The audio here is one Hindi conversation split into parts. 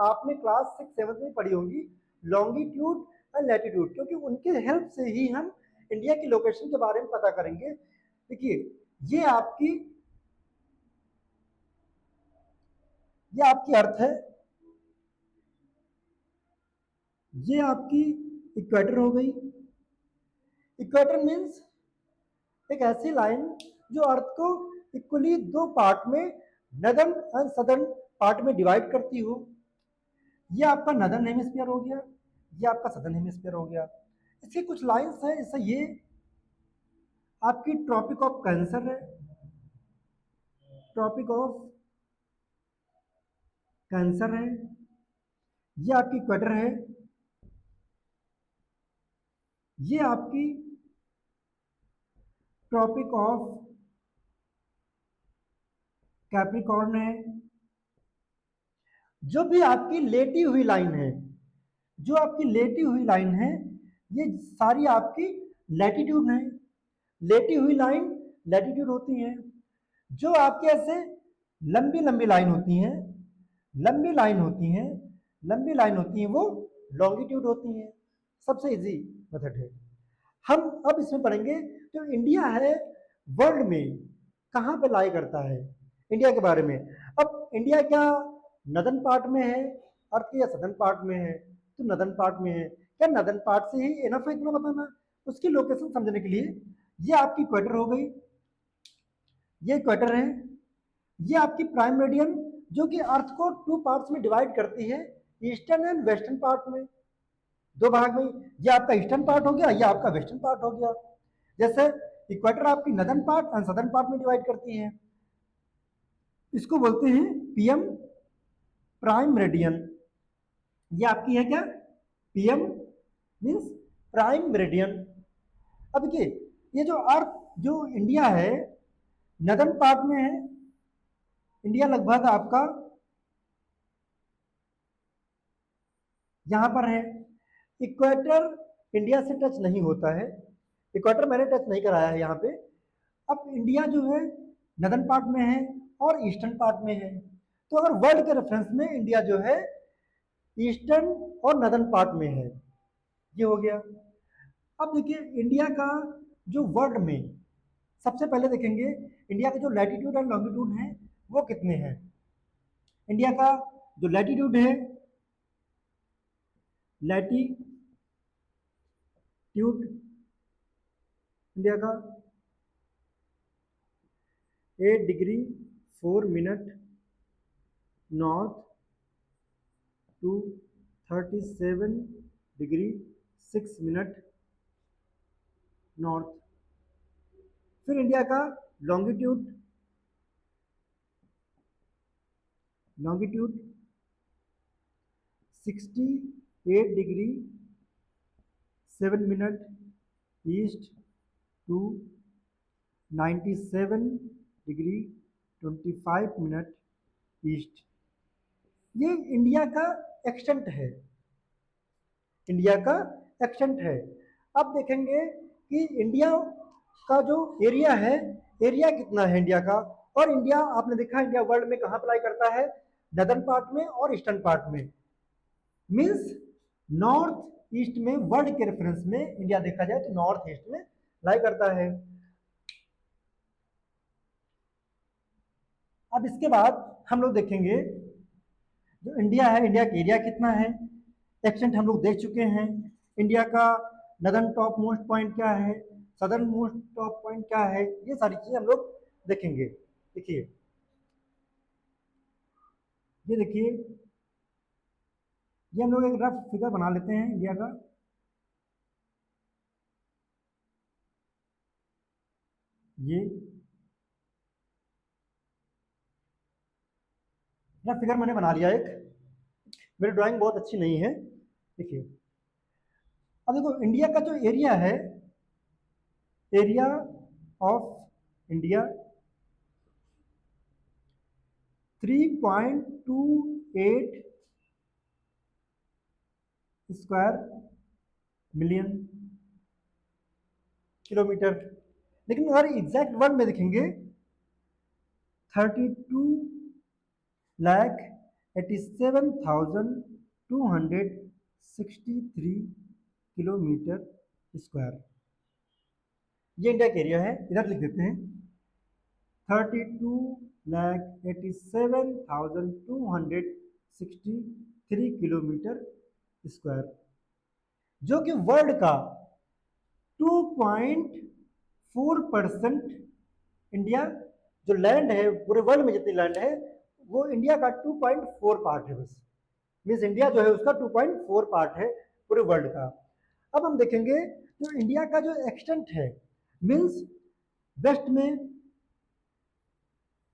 आपने क्लास 6-7 में पढ़ी होंगी, लॉन्गिट्यूड और लैटिट्यूड, क्योंकि उनके हेल्प से ही हम इंडिया की लोकेशन के बारे में पता करेंगे। देखिए ये आपकी अर्थ है, ये आपकी इक्वेटर हो गई। इक्वेटर मीन्स एक ऐसी लाइन जो अर्थ को इक्वली दो पार्ट में, नदर्न एंड सदर्न पार्ट में डिवाइड करती हो। ये आपका नदर्न हेमिस्फीयर हो गया, ये आपका सदर्न हेमिस्फीयर हो गया। इसकी कुछ लाइंस हैं, जैसे ये आपकी ट्रॉपिक ऑफ कैंसर है, ट्रॉपिक ऑफ कैंसर है, ये आपकी इक्वेटर है, ये आपकी ट्रॉपिक ऑफ कैप्रिकॉर्न है। जो भी आपकी लेटी हुई लाइन है, जो आपकी लेटी हुई लाइन है, ये सारी आपकी लैटिट्यूड है। लेटी हुई लाइन लैटिट्यूड होती है। जो आपके ऐसे लंबी लंबी लाइन होती हैं, लंबी लाइन होती हैं, लंबी लाइन होती हैं, वो लॉन्गिट्यूड होती हैं। सबसे इजी मेथड है। हम अब इसमें पढ़ेंगे जो इंडिया है वर्ल्ड में कहाँ पे लाई करता है, इंडिया के बारे में। अब इंडिया क्या नदर्न पार्ट में है अर्थ के, या सदर्न पार्ट में है? तो नदर्न पार्ट में है। क्या नदर्न पार्ट से ही इनफ है इतना बताना? उसकी लोकेशन समझने के लिए ये आपकी इक्वेटर हो गई, ये इक्वेटर है, ये आपकी प्राइम मेरिडियन जो कि अर्थ को टू पार्ट्स में डिवाइड करती है, ईस्टर्न एंड वेस्टर्न पार्ट में, दो भाग में। ये आपका ईस्टर्न पार्ट हो गया, ये आपका वेस्टर्न पार्ट हो गया। जैसे इक्वेटर आपकी northern part and southern part में डिवाइड करती है। इसको बोलते हैं पीएम प्राइम मेरिडियन। ये आपकी है क्या, पीएम मींस प्राइम मेरिडियन। अब देखिए ये जो अर्थ, जो इंडिया है नदर्न पार्ट में है, इंडिया लगभग आपका यहां पर है। इक्वेटर इंडिया से टच नहीं होता है, इक्वेटर मैंने टच नहीं कराया है यहाँ पे। अब इंडिया जो है नदर्न पार्ट में है और ईस्टर्न पार्ट में है। तो अगर वर्ल्ड के रेफरेंस में इंडिया जो है ईस्टर्न और नदर्न पार्ट में है, ये हो गया। अब देखिए इंडिया का जो वर्ल्ड में सबसे पहले देखेंगे इंडिया के जो लैटिट्यूड और लॉन्गिट्यूड है वो कितने हैं। इंडिया का जो लैटिट्यूड है, लैटिट्यूड इंडिया का 8 degree 4 minute north to 37 degree 6 minute north. फिर इंडिया का longitude, longitude 68 degree 7 minute east to 97 degree 25 minute east. ये इंडिया का एक्सटेंट है, इंडिया का एक्सटेंट है। अब देखेंगे कि इंडिया का जो एरिया है, एरिया कितना है इंडिया का। और इंडिया आपने देखा इंडिया वर्ल्ड में कहाँ अप्लाई करता है, नदर्न पार्ट में और ईस्टर्न पार्ट में। मींस नॉर्थ ईस्ट में, वर्ल्ड के रेफरेंस में इंडिया देखा जाए तो नॉर्थ ईस्ट में लाई करता है। अब इसके बाद हम लोग देखेंगे जो इंडिया है, इंडिया का एरिया कितना है, एक्सटेंट हम लोग देख चुके हैं। इंडिया का नदर्न टॉप मोस्ट पॉइंट क्या है, सदर्न मोस्ट टॉप पॉइंट क्या है, ये सारी चीजें हम लोग देखेंगे। देखिए ये देखिए, ये हम लोग एक रफ फिगर बना लेते हैं इंडिया का। ये रफ फिगर मैंने बना लिया एक, मेरी ड्राइंग बहुत अच्छी नहीं है। देखिए अब देखो इंडिया का जो एरिया है, area of India 3.28 square million kilometre. लेकिन अगर एग्जैक्ट वर्ड में देखेंगे 32 लाख 87,263 किलोमीटर स्क्वायर। ये इंडिया का एरिया है, इधर लिख देते हैं 32,87,263 किलोमीटर स्क्वायर, जो कि वर्ल्ड का 2.4%। इंडिया जो लैंड है पूरे वर्ल्ड में जितनी लैंड है वो इंडिया का 2.4 पार्ट है बस। मीन्स इंडिया जो है उसका 2.4 पार्ट है पूरे वर्ल्ड का। अब हम देखेंगे जो इंडिया का जो एक्सटेंट है, मीन्स वेस्ट में,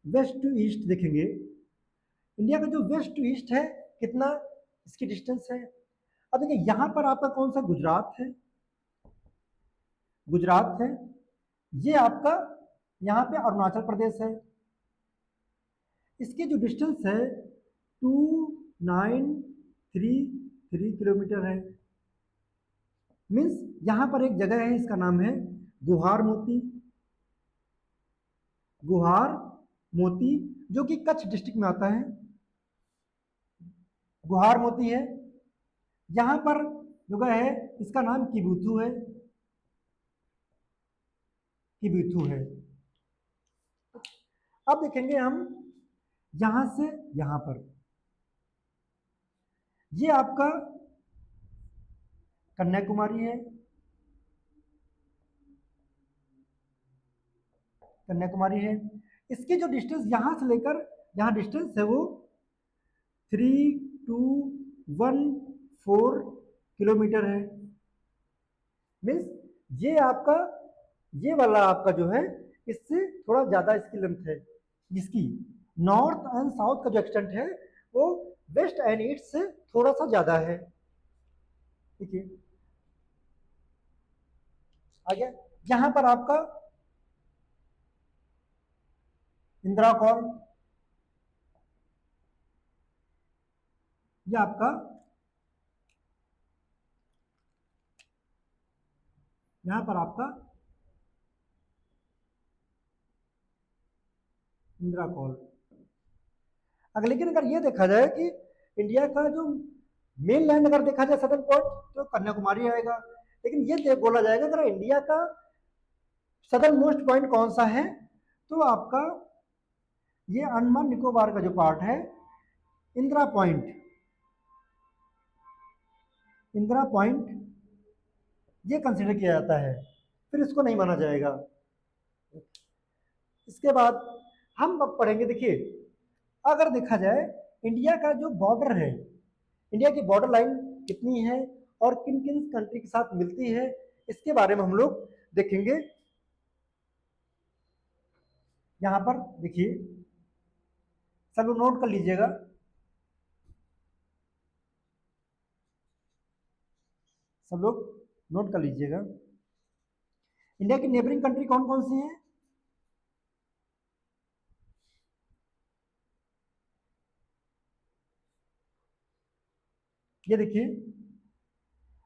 वेस्ट टू ईस्ट देखेंगे इंडिया का जो वेस्ट टू ईस्ट है कितना इसकी डिस्टेंस है। अब देखिए यहां पर आपका कौन सा गुजरात है, गुजरात है, ये आपका यहां पे अरुणाचल प्रदेश है। इसकी जो डिस्टेंस है 2933 किलोमीटर है। मीन्स यहां पर एक जगह है इसका नाम है गुहार मोती, गुहार मोती, जो कि कच्छ डिस्ट्रिक्ट में आता है। गुहार मोती है, यहां पर जगह है इसका नाम किबुथु है, किबुथु है। अब देखेंगे हम यहां से यहां पर, ये आपका कन्याकुमारी है, कन्याकुमारी है। इसकी जो डिस्टेंस यहां से लेकर यहां डिस्टेंस है वो 3214 किलोमीटर है। मीन्स ये आपका, ये वाला आपका जो है इससे थोड़ा ज्यादा इसकी लेंथ है। जिसकी नॉर्थ एंड साउथ का जो एक्सटेंट है वो वेस्ट एंड ईस्ट से थोड़ा सा ज्यादा है। ठीक है, आ गया। यहां पर आपका इंदिरा कॉल, ये आपका यहां पर आपका इंदिरा कॉल। अगर लेकिन अगर ये देखा जाए कि इंडिया का जो मेन लैंड अगर देखा जाए सदर्न पॉइंट तो कन्याकुमारी आएगा। लेकिन ये बोला जाएगा अगर इंडिया का सदर्न मोस्ट पॉइंट कौन सा है तो आपका ये अंडमान निकोबार का जो पार्ट है इंदिरा पॉइंट, इंदिरा पॉइंट ये कंसीडर किया जाता है, फिर इसको नहीं माना जाएगा। इसके बाद हम अब पढ़ेंगे, देखिए अगर देखा जाए इंडिया का जो बॉर्डर है, इंडिया की बॉर्डर लाइन कितनी है और किन किन कंट्री के साथ मिलती है, इसके बारे में हम लोग देखेंगे। यहां पर देखिए सब लोग नोट कर लीजिएगा। सब लोग नोट कर लीजिएगा इंडिया की नेबरिंग कंट्री कौन कौन सी हैं। ये देखिए,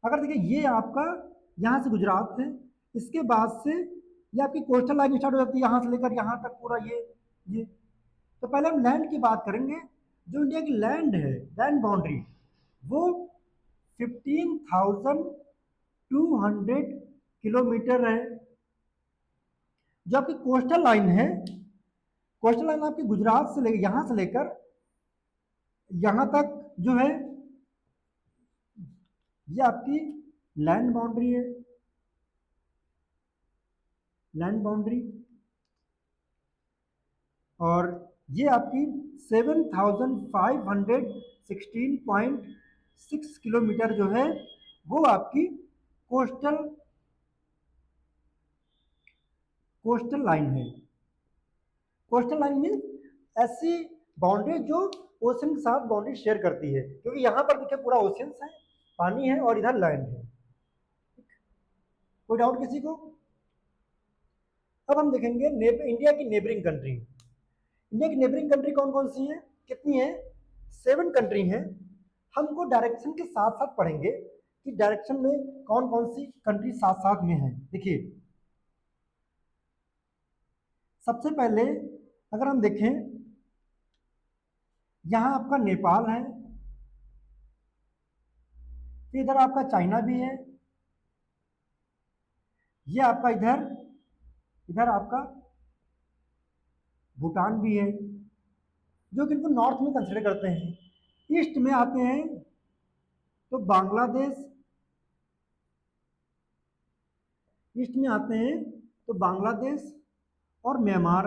अगर देखिए ये आपका यहां से गुजरात है, इसके बाद से ये आपकी कोस्टल लाइन स्टार्ट हो जाती है यहां से लेकर यहां तक पूरा ये। तो पहले हम लैंड की बात करेंगे। जो इंडिया की लैंड है, लैंड बाउंड्री, वो 15,200 किलोमीटर है। जो आपकी कोस्टल लाइन है, कोस्टल लाइन आपकी गुजरात से लेकर यहां से लेकर यहां तक जो है ये आपकी लैंड बाउंड्री है, लैंड बाउंड्री। और ये आपकी 7,516.6 किलोमीटर जो है वो आपकी कोस्टल कोस्टल लाइन है। कोस्टल लाइन मीन ऐसी बाउंड्री जो ओशन के साथ बाउंड्री शेयर करती है, क्योंकि यहां पर देखिए पूरा ओशन है, पानी है और इधर लैंड है। कोई डाउट किसी को? अब हम देखेंगे इंडिया की नेबरिंग कंट्री। इंडिया की नेबरिंग कंट्री कौन कौन सी है, कितनी है? 7 कंट्री हैं। हमको डायरेक्शन के साथ साथ पढ़ेंगे कि डायरेक्शन में कौन कौन सी कंट्री साथ साथ में है। देखिए सबसे पहले अगर हम देखें यहाँ आपका नेपाल है, फिर इधर आपका चाइना भी है, ये आपका इधर इधर आपका भूटान भी है, जो कि इनको नॉर्थ में कंसिडर करते हैं। ईस्ट में आते हैं तो बांग्लादेश, ईस्ट में आते हैं तो बांग्लादेश और म्यांमार,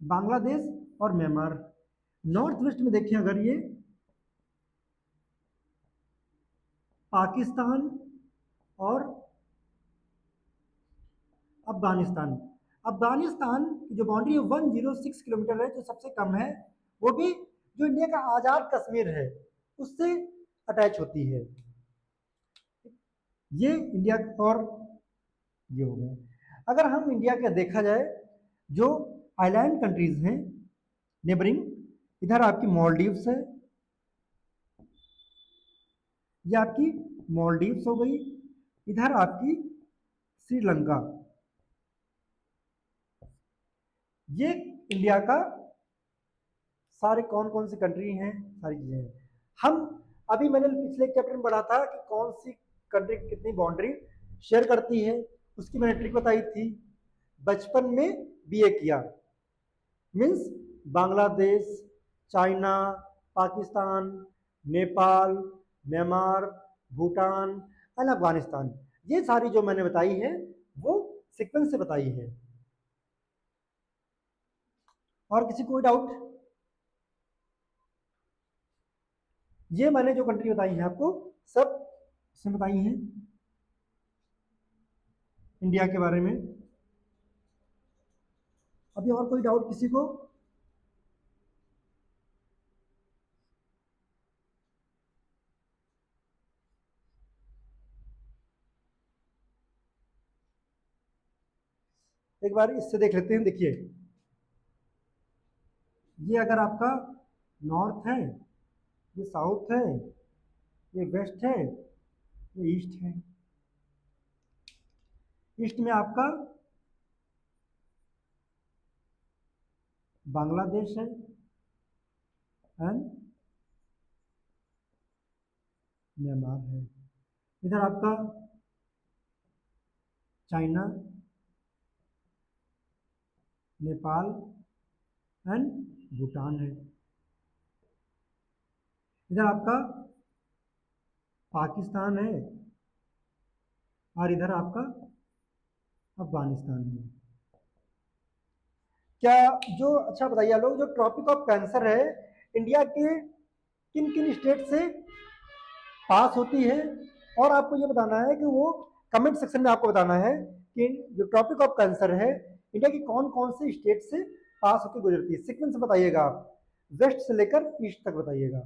बांग्लादेश और म्यांमार। नॉर्थ वेस्ट में देखें अगर ये पाकिस्तान और अफगानिस्तान। अफगानिस्तान की जो बाउंड्री है 106 किलोमीटर है, जो सबसे कम है, वो भी जो इंडिया का आज़ाद कश्मीर है उससे अटैच होती है। ये इंडिया और ये हो गए। अगर हम इंडिया का देखा जाए जो आइलैंड कंट्रीज हैं नेबरिंग, इधर आपकी मॉलडीव्स है, ये आपकी मॉलडीव्स हो गई, इधर आपकी श्रीलंका। ये इंडिया का सारे कौन कौन सी कंट्री हैं, सारी चीजें हैं। हम अभी मैंने पिछले चैप्टर में पढ़ा था कि कौन सी कंट्री कितनी बाउंड्री शेयर करती है, उसकी मैंने ट्रिक बताई थी, बचपन में बीए किया। Means Bangladesh, China, Pakistan, Nepal, Myanmar, Bhutan and Afghanistan, ये सारी जो मैंने बताई है वो सीक्वेंस से बताई है। और किसी कोई डाउट? ये मैंने जो कंट्री बताई है आपको सब इसमें बताई हैं इंडिया के बारे में। अभी और कोई डाउट किसी को? एक बार इससे देख लेते हैं। देखिए, ये अगर आपका नॉर्थ है, ये साउथ है, ये वेस्ट है, ये ईस्ट है। ईस्ट में आपका बांग्लादेश है एंड म्यांमार है। इधर आपका चाइना, नेपाल एंड भूटान है। इधर आपका पाकिस्तान है और इधर आपका अफगानिस्तान है। क्या जो अच्छा बताइए आप लोग, जो ट्रॉपिक ऑफ कैंसर है इंडिया के किन किन स्टेट से पास होती है? और आपको ये बताना है कि वो कमेंट सेक्शन में आपको बताना है कि जो ट्रॉपिक ऑफ कैंसर है इंडिया की कौन कौन से स्टेट से पास होकर गुजरती है। सीक्वेंस बताइएगा आप, वेस्ट से लेकर ईस्ट तक बताइएगा।